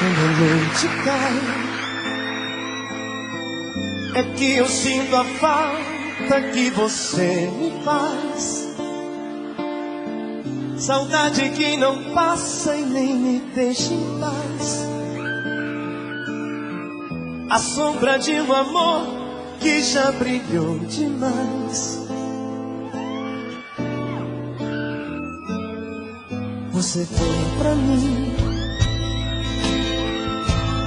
quando a noite cai, é que eu sinto a falta que você me faz. Saudade que não passa e nem me deixa em paz. A sombra de um amor que já brilhou demais. Você foi pra mim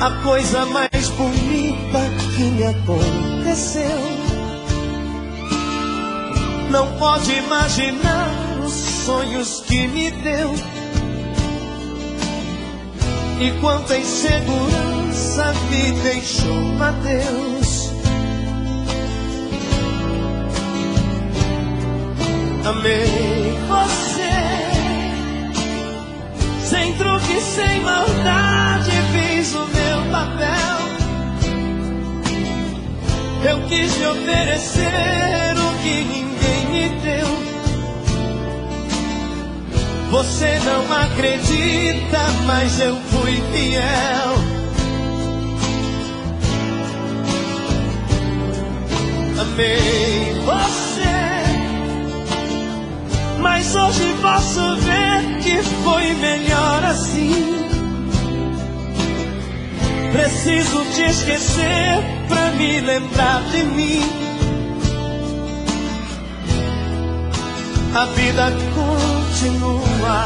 a coisa mais bonita que me aconteceu. Não pode imaginar os sonhos que me deu e quanta insegurança me deixou, adeus. Amei você, sem truque, sem maldade, fiz o meu papel. Eu quis te oferecer o que ninguém me deu. Você não acredita, mas eu fui fiel. Amei você, mas hoje posso ver que foi melhor assim. Preciso te esquecer pra me lembrar de mim. A vida continua.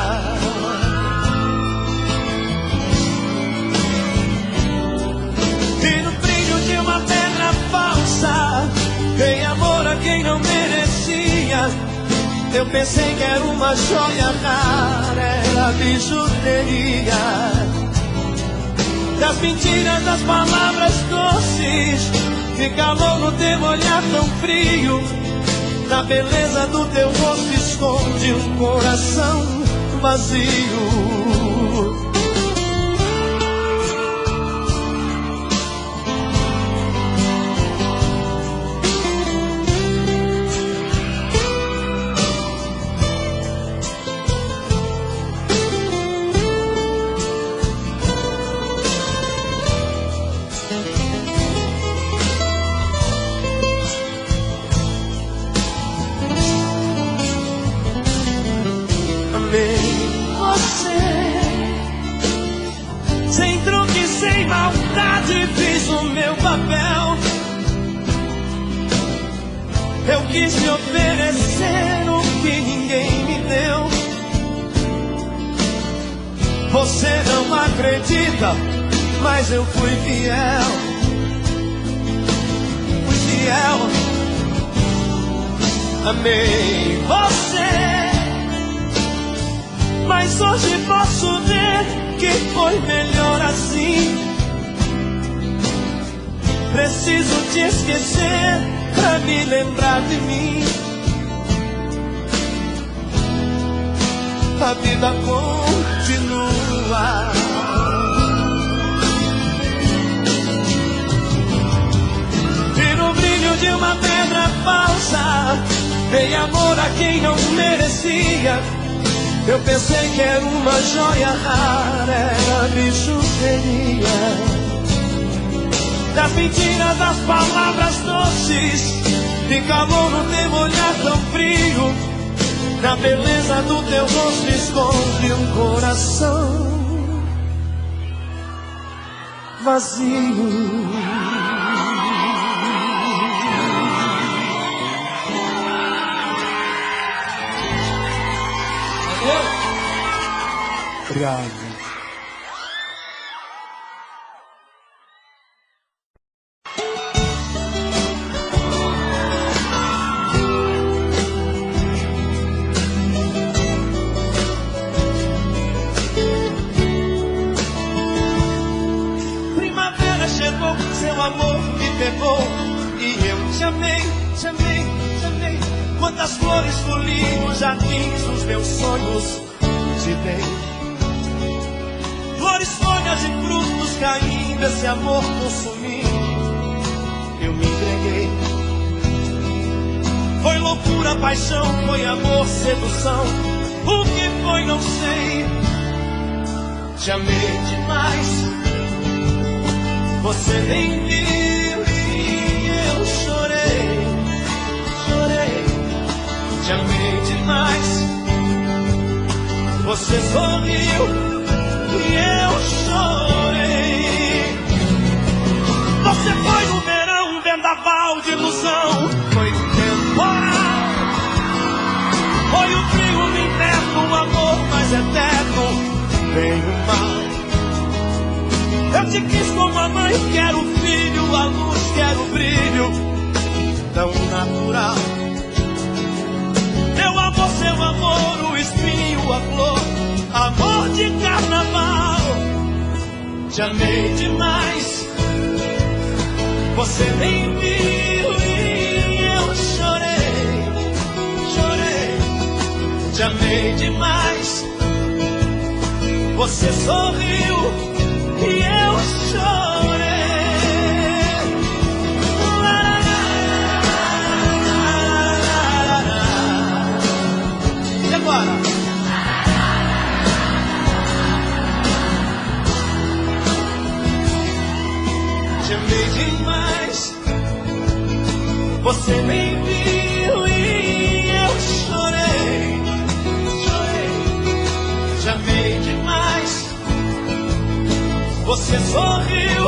E no brilho de uma pedra falsa, dei amor a quem não merecia. Eu pensei que era uma joia rara, era bijuteria. Das mentiras, das palavras doces, de calor no teu olhar tão frio. Na beleza do teu rosto esconde um coração vazio. Sem truque, sem maldade, fiz o meu papel. Eu quis te oferecer o que ninguém me deu. Você não acredita, mas eu fui fiel. Fui fiel. Amei você, mas hoje posso ver que foi melhor assim. Preciso te esquecer pra me lembrar de mim. A vida continua. E no brilho de uma pedra falsa, dei amor a quem não merecia. Eu pensei que era uma joia rara, era bijuteria. Das mentiras, das palavras doces, de calor no teu olhar tão frio. Na beleza do teu rosto esconde um coração vazio. Obrigado. Primavera chegou, seu amor me pegou e eu te amei, te amei, te amei. Quantas flores colhi nos jardins dos meus sonhos te dei. Flores, folhas e frutos caindo, esse amor consumindo, eu me entreguei. Foi loucura, paixão, foi amor, sedução. O que foi não sei. Te amei demais, Você nem viu e eu chorei, chorei. Te amei demais. Você sorriu e eu chorei. Você foi no verão, um vendaval de ilusão. Foi temporal. Foi o frio no inverno, o amor mais eterno. Bem o mal. Eu te quis como a mãe quer o filho, a luz quer o brilho, tão natural. Meu amor, seu amor, o espinho, a flor, amor de carnaval. Te amei demais. Você nem viu e eu chorei, chorei. Te amei demais. Você sorriu e eu chorei. E agora? Te amei demais. Você nem viu e eu chorei, chorei. Te amei demais. Você sorriu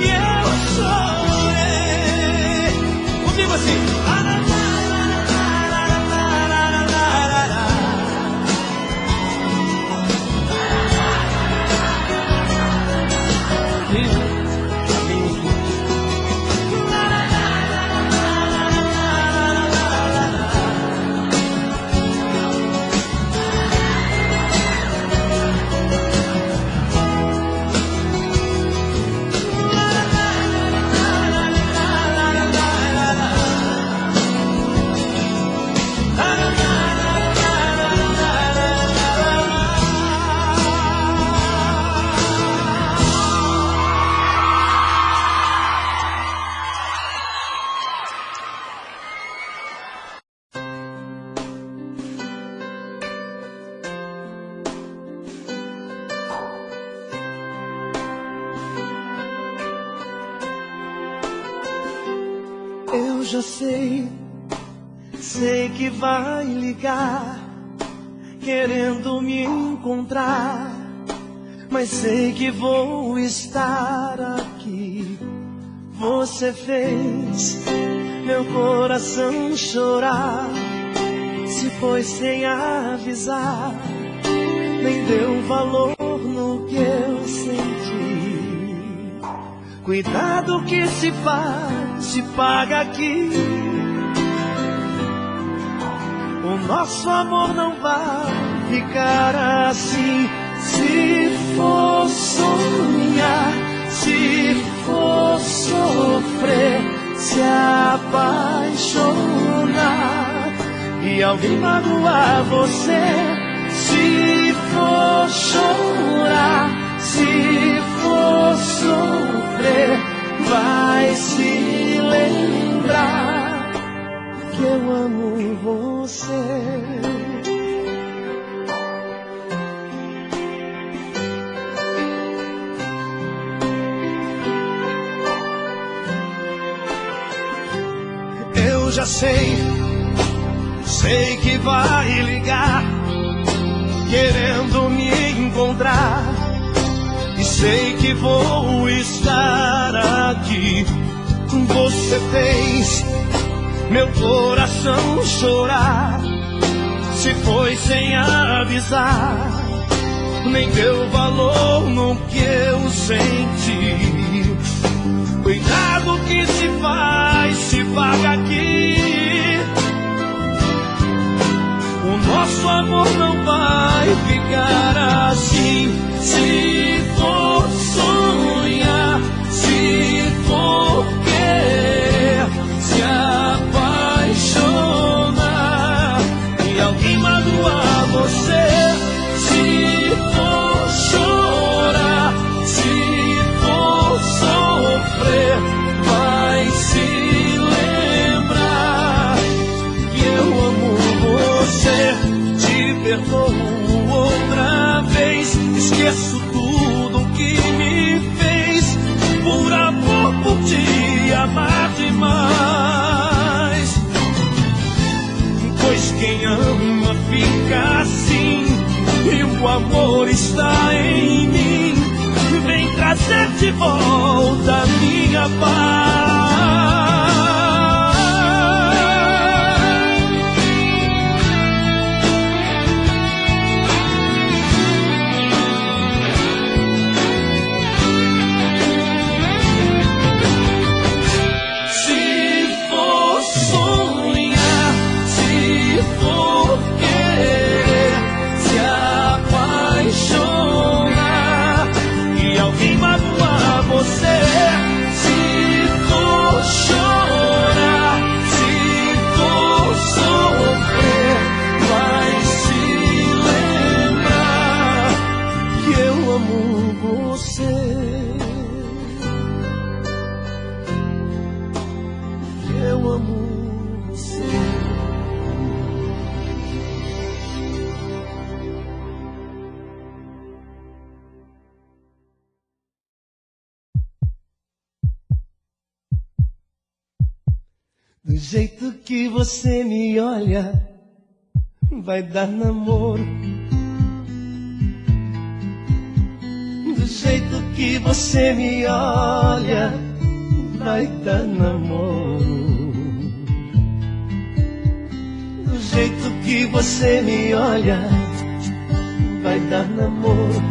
e eu chorei. Comigo assim. Eu já sei, sei que vai ligar, querendo me encontrar, mas sei que vou estar aqui. Você fez meu coração chorar, se foi sem avisar, nem deu valor no que eu senti. Cuidado que se faz, se paga aqui. O nosso amor não vai ficar assim. Se for sonhar, se for sofrer, se apaixonar e alguém magoar você, se for chorar, se for sofrer, vai se lembrar que eu amo você. Eu já sei, sei que vai ligar, querendo me encontrar, e sei que vou estar aqui. Você fez meu coração chorar, se foi sem avisar, nem deu valor no que eu senti. Cuidado que se faz, se paga aqui. O nosso amor não vai ficar assim. Se for sonhar, se for querer, se apaixonar e alguém magoar você, se for chorar, se for sofrer, vai se lembrar que eu amo você. Te perdoo outra vez, esqueço tudo fica assim e o amor está em mim. Vem trazer de volta a minha paz. Do jeito que você me olha, vai dar namoro. Do jeito que você me olha, vai dar namoro. Do jeito que você me olha, vai dar namoro.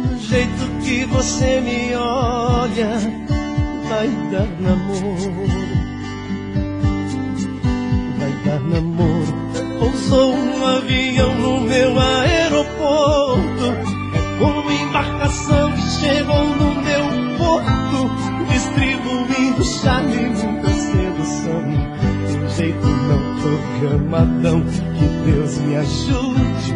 Do jeito que você me olha, vai dar namoro, vai dar namoro. Pousou um avião no meu aeroporto, é como embarcação que chegou no meu porto, distribuindo charme e muita sedução. De um jeito não programadão, que Deus me ajude.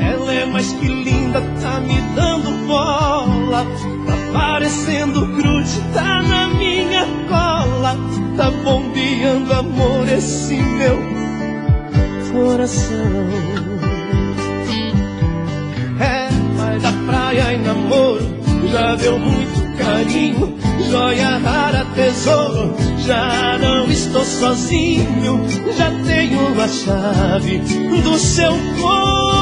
Ela é mais que linda, tá me dando bola, tá parecendo grude, tá na minha cola, tá bombeando amor esse meu coração. É, vai da praia e namoro, já deu muito carinho, joia rara, tesouro, já não estou sozinho, já tenho a chave do seu coração.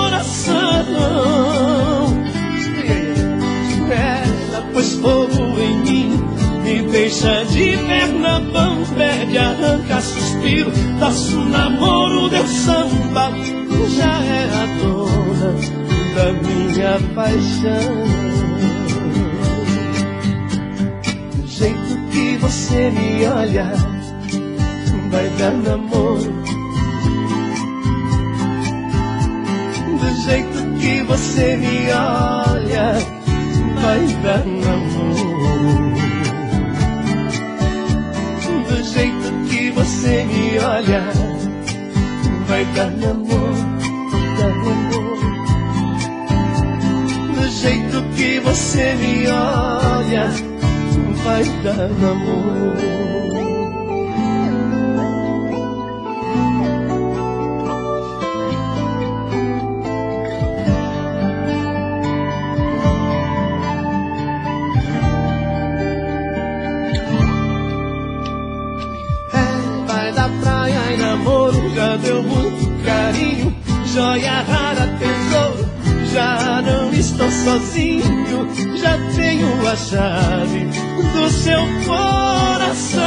Ela pôs fogo em mim, me deixa de perna pede, arranca suspiro, nosso namoro deu samba, já é a dona da minha paixão. Do jeito que você me olha, vai dar namoro. Do jeito que você me olha, vai dar namoro. Do jeito que você me olha, vai dar namoro, dar namoro. Do jeito que você me olha, vai dar namoro. Já deu muito carinho, joia rara, tesouro, já não estou sozinho, já tenho a chave do seu coração.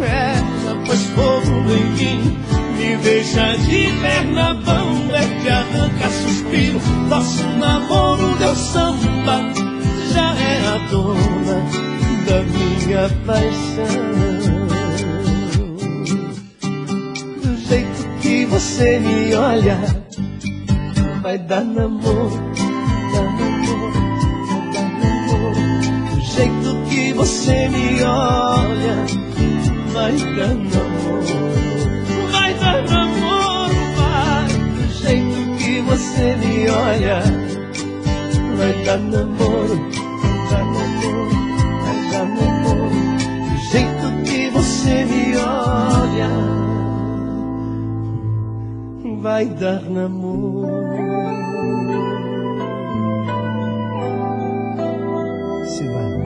Ela pôs fogo em mim, me deixa de perna bamba, que arranca suspiro, nosso namoro deu samba, já é a dona da minha paixão. Você me olha, vai dar namoro, dar namoro, dar namoro. Do jeito que você me olha, vai dar namoro, vai dar namoro, vai. Do jeito que você me olha, vai dar namoro, dar namoro, vai dar namoro. Do jeito que você me olha, vai dar namoro. Se vai.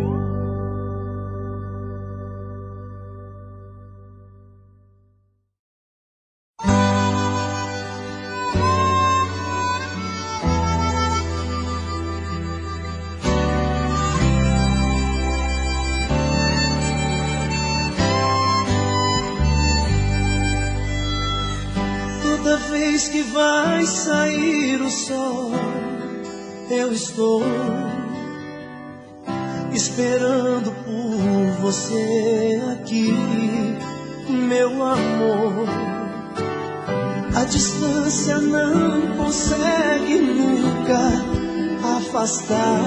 que vai sair o sol, eu estou esperando por você aqui, meu amor. A distância não consegue nunca afastar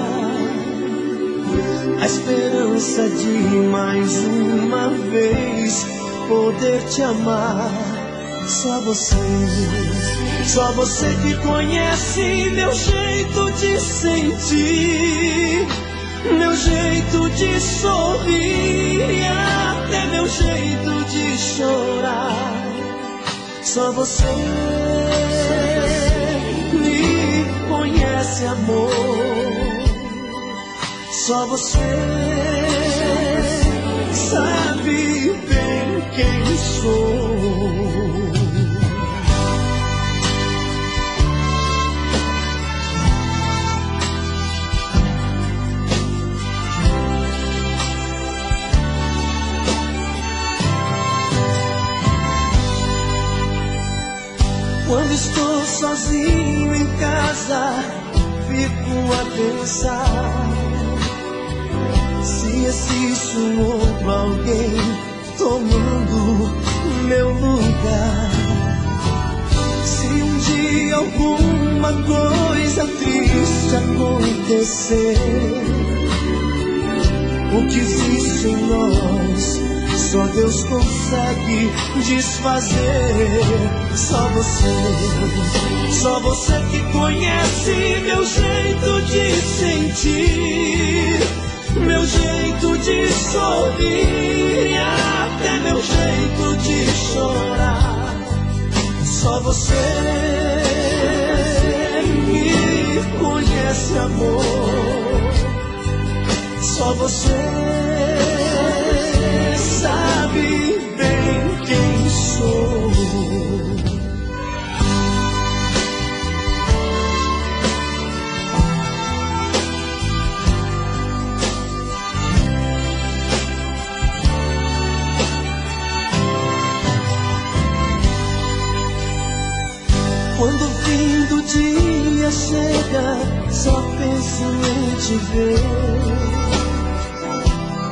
a esperança de mais uma vez poder te amar. Só você que conhece meu jeito de sentir, meu jeito de sorrir e até meu jeito de chorar. Só você me conhece, amor. Só você sabe bem quem sou. Quando estou sozinho em casa, fico a pensar se existe um outro alguém tomando meu lugar. Se um dia alguma coisa triste acontecer, o que existe em nós só Deus consegue desfazer. Só você que conhece meu jeito de sentir, meu jeito de sorrir e até meu jeito de chorar. Só você me conhece, amor. Só você sabe bem quem sou. Quando o fim do dia chega, só penso em te ver.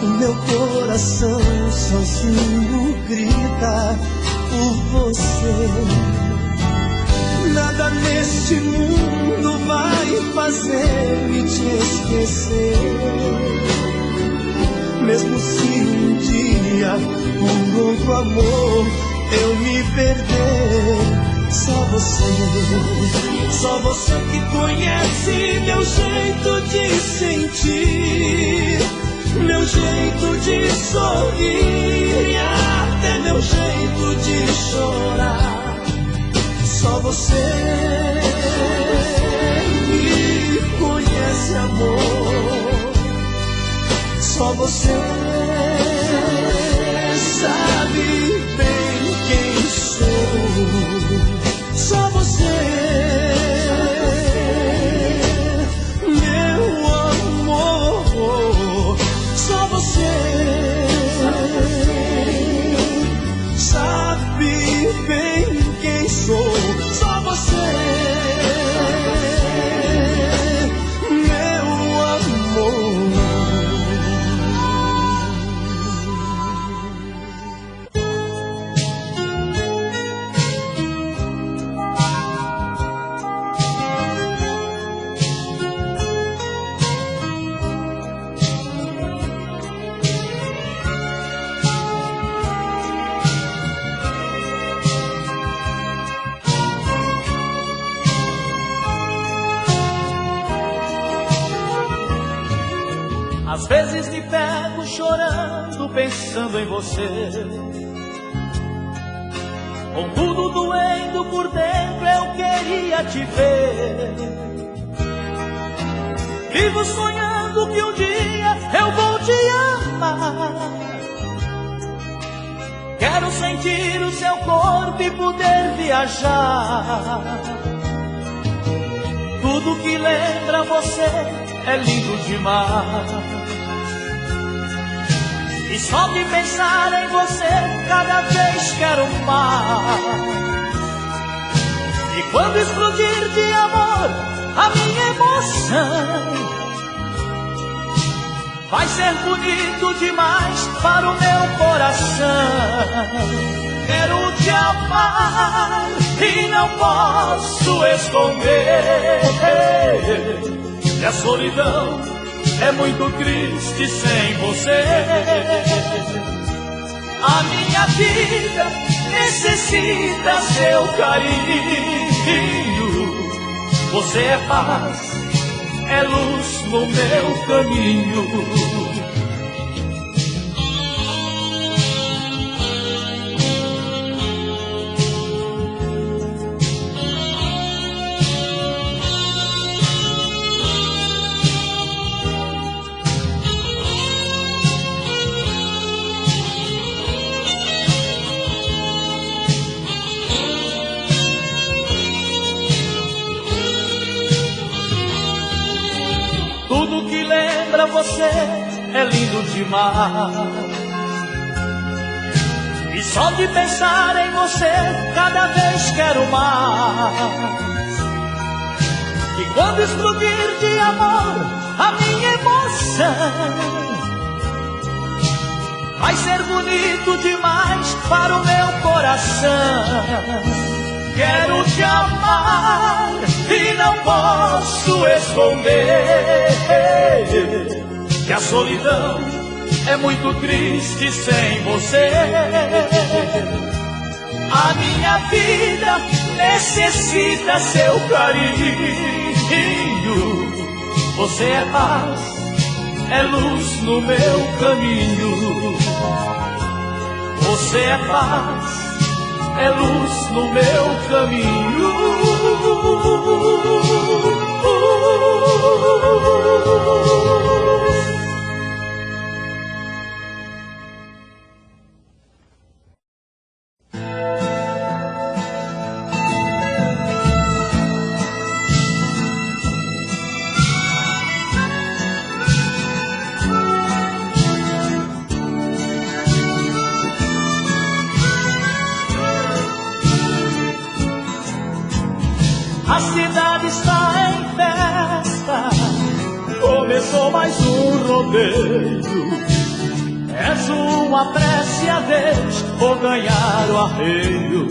O meu coração sozinho grita por você. Nada neste mundo vai fazer-me te esquecer. Mesmo se um dia por outro amor eu me perder. Só você que conhece meu jeito de sentir, meu jeito de sorrir e até meu jeito de chorar. Só você me conhece, amor. Só você sabe bem quem sou. Só você, meu amor. Só você sabe bem quem sou. Só você, meu amor. Às vezes me pego chorando, pensando em você, com tudo doendo por dentro, eu queria te ver. Vivo sonhando que um dia eu vou te amar. Quero sentir o seu corpo e poder viajar. Tudo que lembra você é lindo demais. E só de pensar em você cada vez quero mais. E quando explodir de amor a minha emoção, vai ser bonito demais para o meu coração. Quero te amar e não posso esconder, e a solidão é muito triste sem você. A minha vida necessita seu carinho. Você é paz, é luz no meu caminho. Tudo que lembra você é lindo demais, e só de pensar em você cada vez quero mais. E quando explodir de amor a minha emoção, vai ser bonito demais para o meu coração. Quero te amar e não posso esconder, que a solidão é muito triste sem você. A minha vida necessita seu carinho. Você é paz, é luz no meu caminho. Você é paz, é luz no meu caminho. A cidade está em festa, começou mais um rodeio. És uma prece a Deus, vou ganhar o arreio.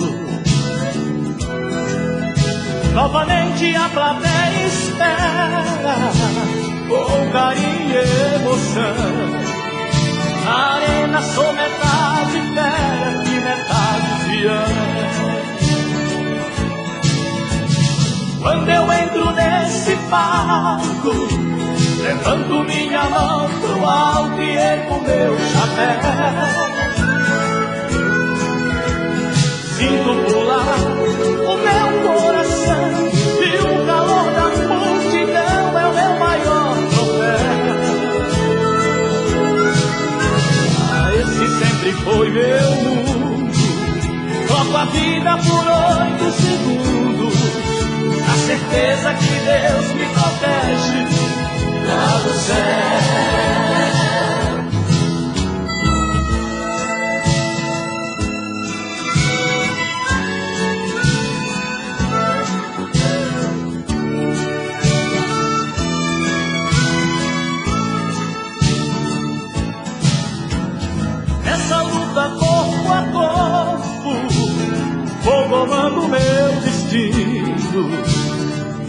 Novamente a plateia espera, com carinho e emoção. Na arena sou metade fera e metade peão. Quando eu entro nesse palco, levanto minha mão pro alto e ergo meu chapéu. Sinto pular o meu coração e o calor da multidão é o meu maior troféu. Ah, esse sempre foi meu mundo, troco a vida por 8 segundos. A certeza que Deus me protege lá do céu. Nessa luta corpo a corpo, vou tomando meu destino.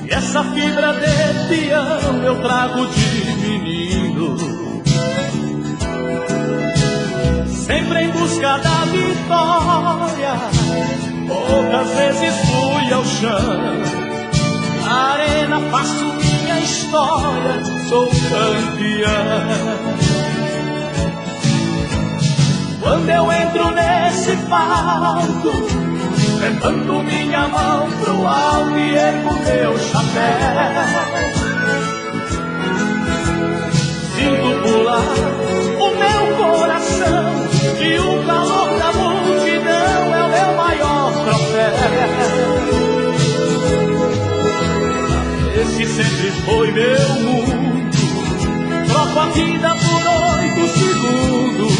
E essa fibra de peão eu trago de menino, sempre em busca da vitória. Poucas vezes fui ao chão, na arena faço minha história, sou campeão. Quando eu entro nesse palco, levanto minha mão pro alto e ergo meu chapéu. Sinto pular o meu coração e o calor da multidão é o meu maior troféu. Esse sempre foi meu mundo, troco a vida por 8 segundos.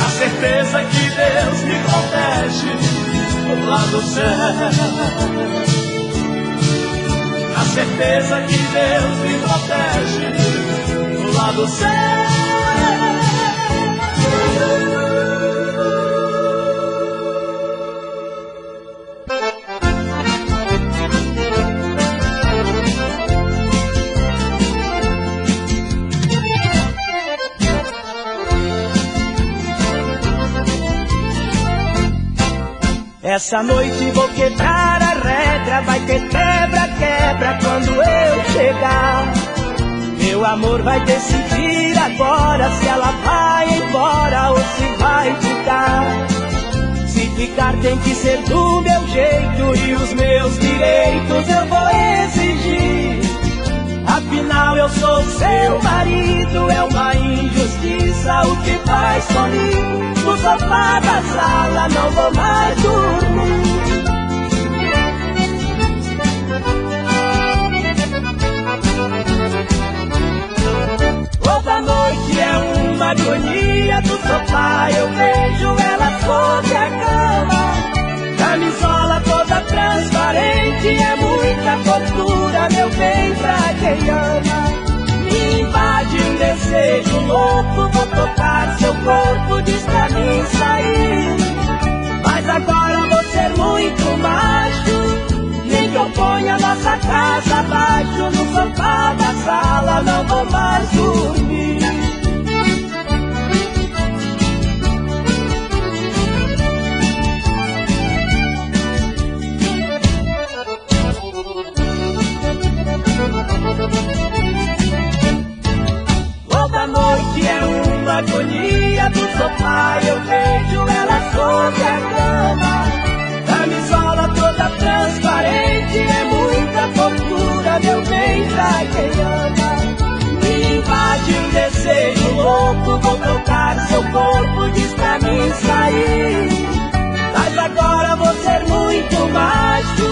A certeza que Deus me protege lá do céu. certeza que Deus me protege lá do céu. Essa noite vou quebrar a regra, vai ter quebra-quebra quando eu chegar. Meu amor vai decidir agora se ela vai embora ou se vai ficar. Se ficar tem que ser do meu jeito e os meus direitos eu vou exigir. Afinal eu sou seu marido, é uma injustiça o que faz comigo. No sofá da sala não vou mais dormir. Toda noite é uma agonia do sofá, eu vejo ela sobre a cama. Camisola toda transparente, é muita tortura, meu bem, pra quem ama. Me invade um desejo louco, vou tocar seu corpo, diz pra mim sair. Mas agora vou ser muito macho, nem que eu ponha nossa casa abaixo. No sofá da sala não vou mais dormir. Toda noite é uma agonia do sofá, eu vejo ela sobre a cama. Camisola toda transparente, é muita tortura, meu bem, pra quem ama. Me invade um desejo louco, vou tocar seu corpo, diz pra mim sair. Mas agora vou ser muito macho,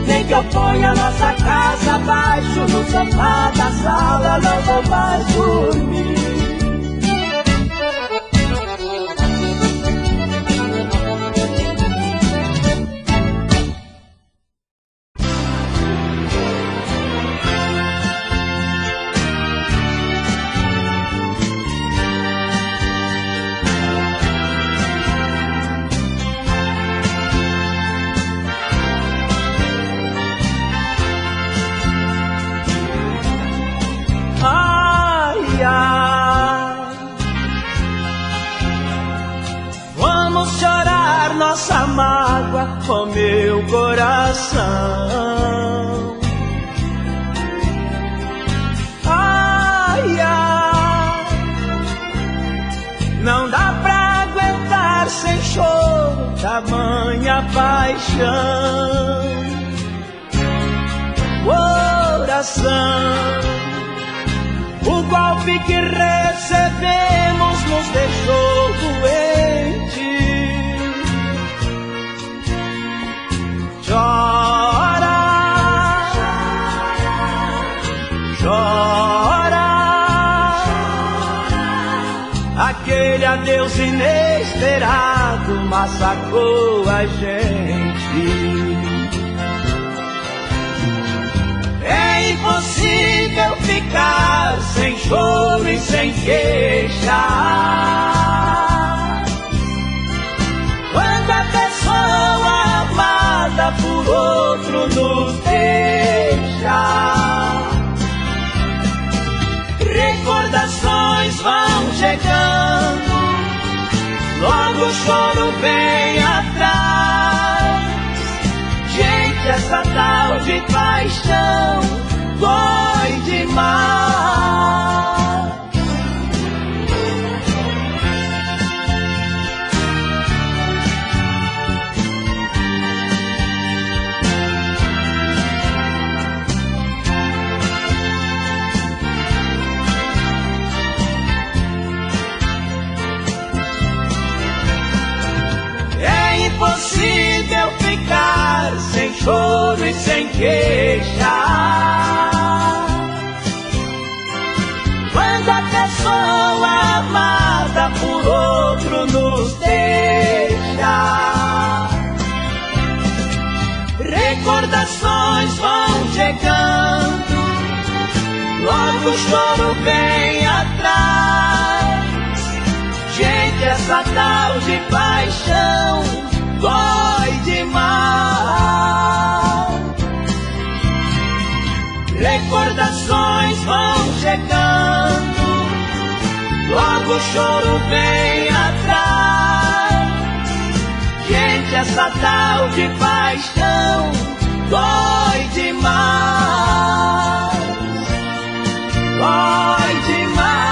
nem que eu ponha nossa casa abaixo. No sofá da sala não vou mais dormir. Vamos chorar nossa mágoa com meu coração. Ai, ai, não dá pra aguentar sem choro tamanha paixão. Coração, o golpe que recebemos nos deixou doente. Chora, chora, aquele adeus inesperado massacrou a gente. É impossível ficar sem choro e sem queixa quando a pessoa amada por outro nos deixa. Recordações vão chegando, logo o choro vem atrás. Gente, essa tal de paixão dói demais. É impossível ficar sem choro e sem queixa quando a pessoa amada por outro nos deixa. Recordações vão chegando, logo o choro vem atrás. Gente, essa tal de paixão dói demais. Recordações vão chegando, logo o choro vem atrás. Gente, essa tal de paixão dói demais. Dói demais.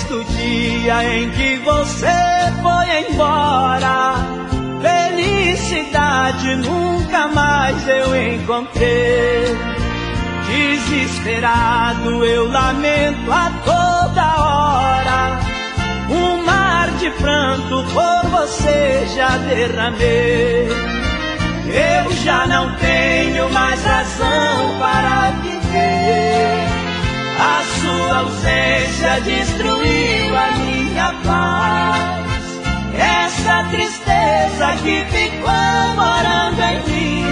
Do dia em que você foi embora, felicidade nunca mais eu encontrei. Desesperado eu lamento a toda hora, um mar de pranto por você já derramei. Eu já não tenho mais razão para viver, a sua ausência destruiu a minha paz. Essa tristeza que ficou morando em mim,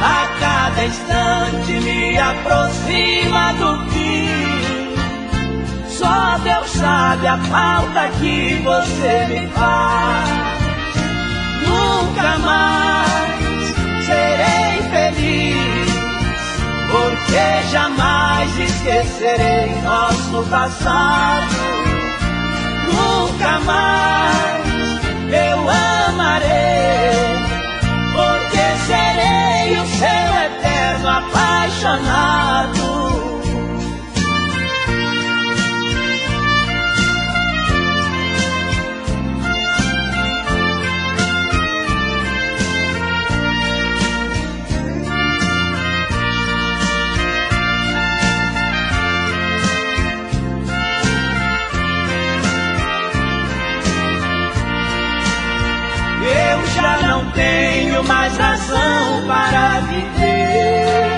a cada instante me aproxima do fim. Só Deus sabe a falta que você me faz. Nunca mais serei feliz, porque jamais esquecerei nosso passado. Nunca mais eu amarei, porque serei o seu eterno apaixonado. Já não tenho mais razão para viver,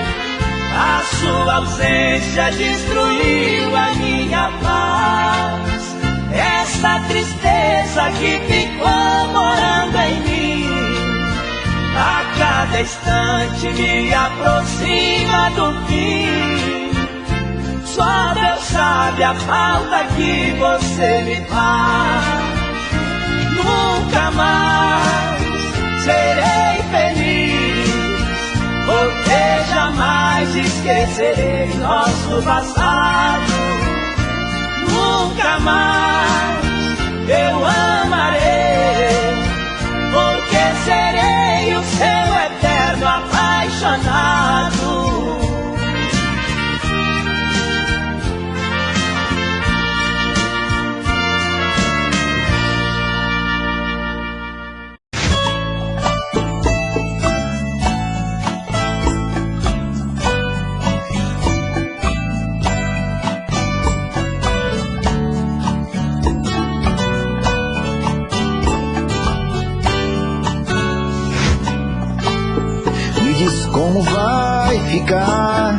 a sua ausência destruiu a minha paz. Essa tristeza que ficou morando em mim, a cada instante me aproxima do fim. Só Deus sabe a falta que você me faz. Nunca mais serei feliz, porque jamais esquecerei nosso passado. Nunca mais eu amarei, porque serei o seu eterno apaixonado. Como vai ficar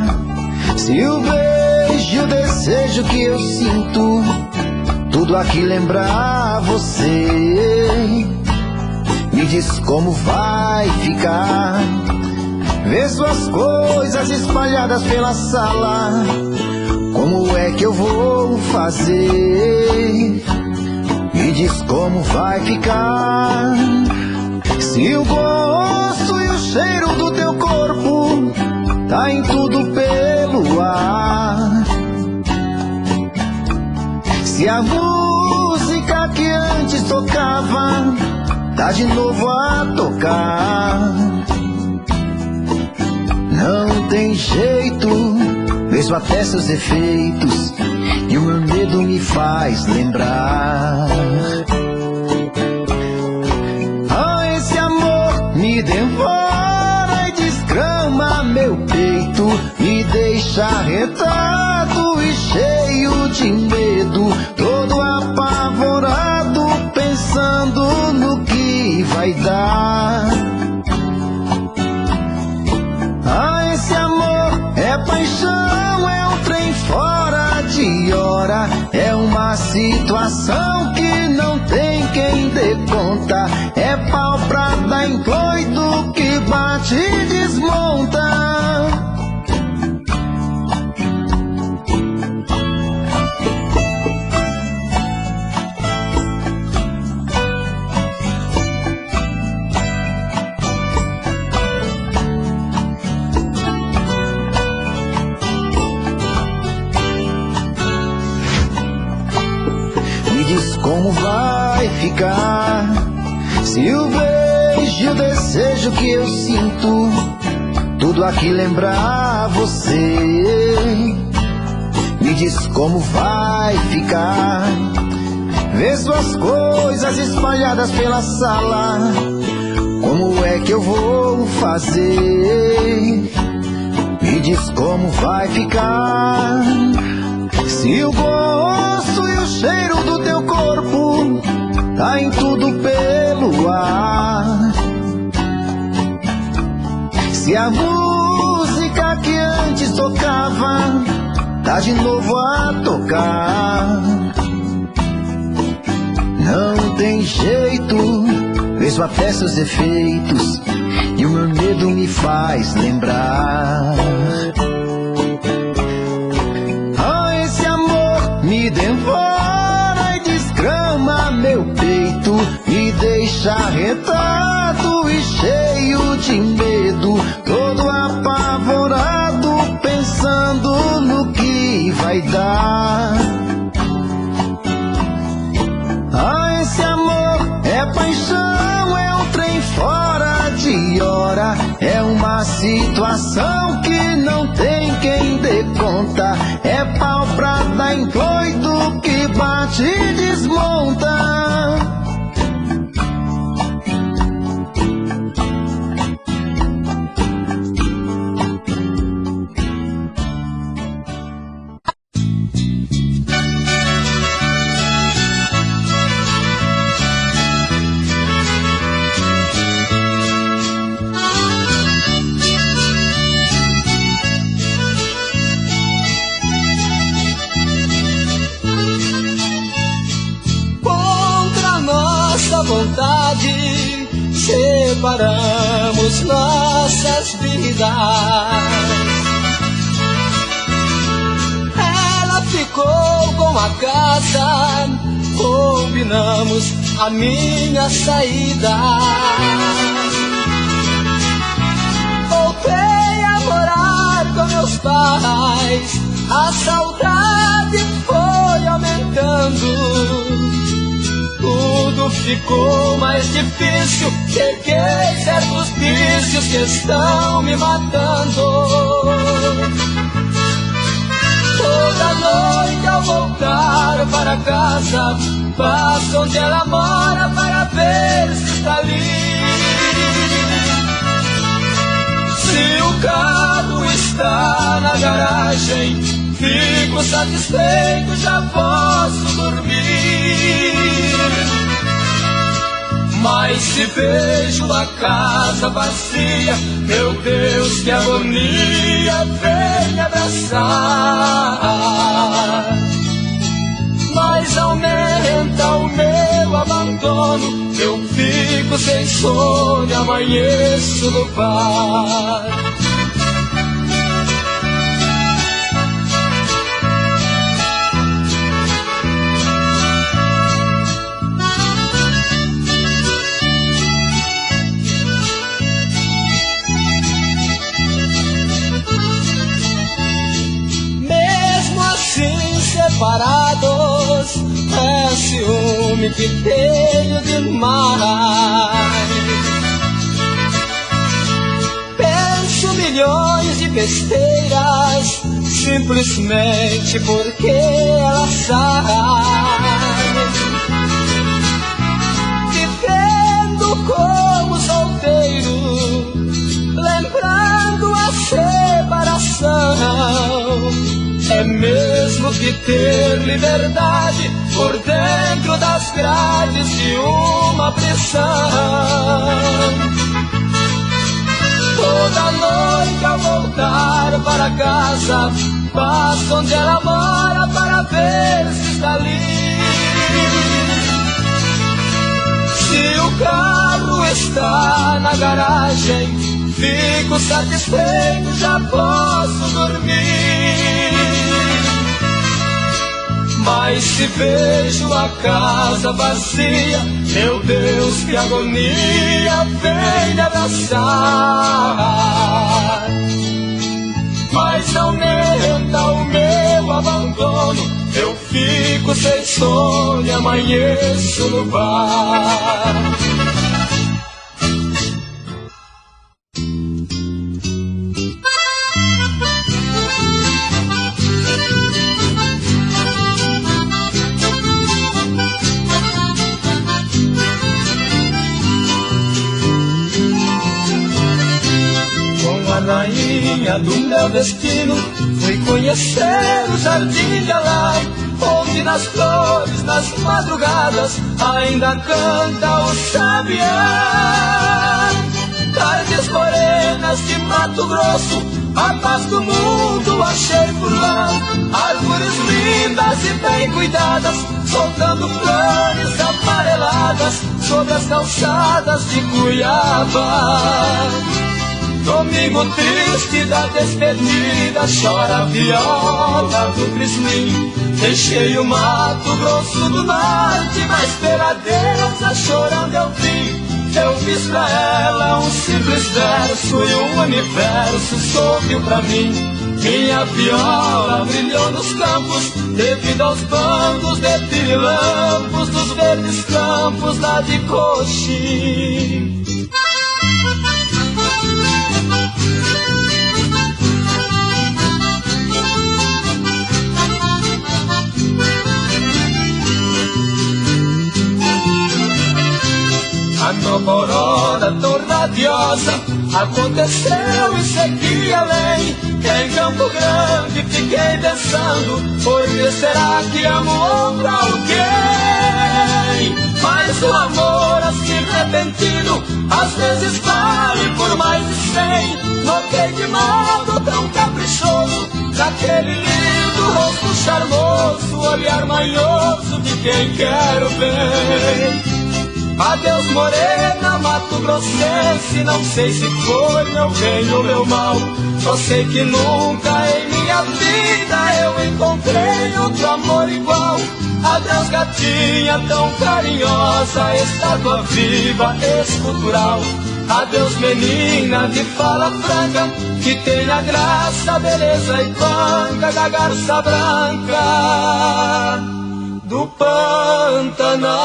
se o beijo, o desejo que eu sinto, tudo aqui lembrar você? Me diz como vai ficar ver suas coisas espalhadas pela sala. Como é que eu vou fazer? Me diz como vai ficar se o gosto e o cheiro do teu corpo tá em tudo pelo ar. Se a música que antes tocava tá de novo a tocar. Não tem jeito, vejo até seus efeitos e o meu medo me faz lembrar. Ah, esse amor me devora e desgrama meu peito, me deixa arretado. de medo, todo apavorado, pensando no que vai dar. Ah, esse amor é paixão, é um trem fora de hora, é uma situação que não tem quem dê conta, é pau pra dar em coito que bate e desmonta. Como vai ficar se o beijo e o desejo que eu sinto tudo aqui lembrar você? Me diz como vai ficar, ver suas coisas espalhadas pela sala, como é que eu vou fazer? Me diz como vai ficar se o gosto e o cheiro do teu corpo tá em tudo pelo ar, se a música que antes tocava tá de novo a tocar. Não tem jeito, vejo até seus efeitos e o meu medo me faz lembrar. Me devora e desgrama meu peito, me deixa arretado e cheio de medo, todo apavorado, pensando no que vai dar. Ah, esse amor é paixão, é um trem fora de hora, é uma situação que não tem quem dê conta, é pau pra dar em coito que bate e desmonta. Vontade, separamos nossas vidas. Ela ficou com a casa, combinamos a minha saída. Voltei a morar com meus pais, a saudade foi aumentando. Tudo ficou mais difícil, cheguei certos vícios que estão me matando. Toda noite ao voltar para casa, passo onde ela mora para ver se está ali. Se o carro está na garagem, fico satisfeito, já posso dormir. Mas se vejo a casa vazia, meu Deus, que agonia, vem me abraçar. Mas aumenta o meu abandono, eu fico sem sono, amanheço no bar. Separados, é ciúme que tenho demais. Penso milhões de besteiras, simplesmente porque ela sai. Vivendo como solteiro, lembrando a separação. é mesmo que ter liberdade por dentro das grades de uma prisão. Toda noite ao voltar para casa, passo onde ela mora para ver se está ali. Se o carro está na garagem, fico satisfeito, já posso dormir. Mas se vejo a casa vazia, meu Deus, que agonia, vem me abraçar. Mas não menta o meu abandono, eu fico sem sono e amanheço no bar. Rainha do meu destino, fui conhecer o jardim de Alai, onde nas flores, nas madrugadas, ainda canta o sabiá. Tardes morenas de Mato Grosso, a paz do mundo achei por lá. Árvores lindas e bem cuidadas, soltando flores amareladas sobre as calçadas de Cuiabá. Domingo triste da despedida, chora a viola do Crislim. Deixei o Mato Grosso do Norte, mas pela deusa chorando eu vi. Eu fiz pra ela um simples verso e o universo sorriu pra mim. Minha viola brilhou nos campos, devido aos bandos de pirilampos dos verdes campos lá de Coxim. A nova aurora tão radiosa aconteceu e segui além. Em Campo Grande fiquei pensando, por que será que amo outro alguém? Mas o amor assim repentino às vezes vale por mais de 100. Notei de modo tão caprichoso daquele lindo rosto charmoso, olhar manhoso de quem quero bem. Adeus morena, Mato Grossense, não sei se foi meu bem ou meu mal. Só sei que nunca em minha vida eu encontrei outro amor igual. Adeus gatinha tão carinhosa, estátua viva, escultural. Adeus menina de fala franca, que tem a graça, beleza e panca da garça branca do Pantanal.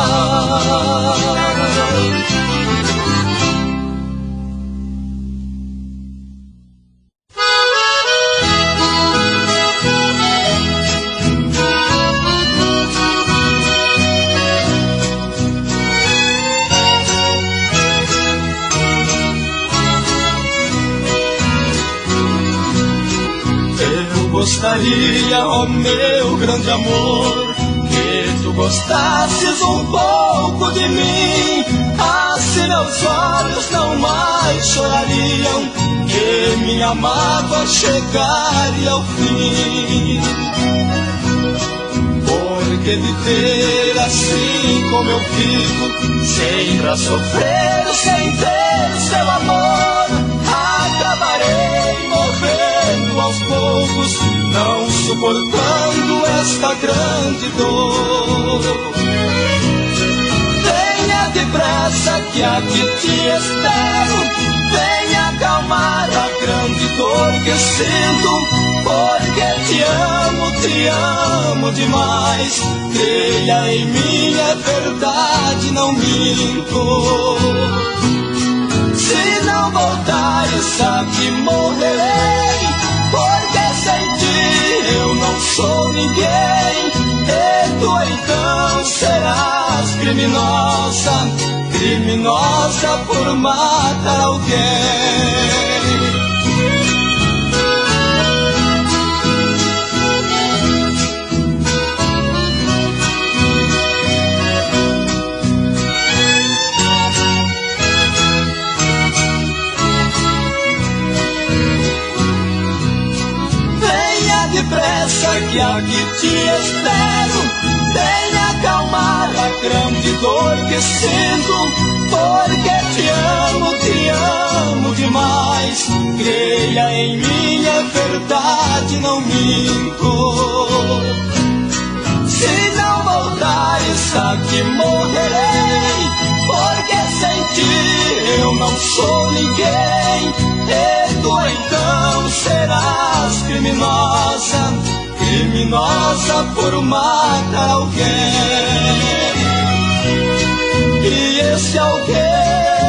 Eu gostaria, ó meu grande amor, que tu gostasses um pouco de mim, assim meus olhos não mais chorariam, que minha mágoa chegaria ao fim. Porque viver assim como eu vivo, sempre a sofrer, sem ter seu amor, acabarei morrendo aos poucos, não suportando esta grande dor. Venha depressa que aqui te espero, venha acalmar a grande dor que sinto, porque te amo demais. Creia em mim, é verdade, não minto. Se não voltares aqui morrerei, porque sem ti eu não sou ninguém. E tu então serás criminosa, criminosa por matar alguém. Esqueça que aqui te espero. Venha acalmar a grande dor que sinto, porque te amo demais. Creia em mim, é verdade, não minto. Se não voltares aqui morrerei, porque sem ti eu não sou ninguém. E tu então serás criminosa, criminosa por matar alguém. E esse alguém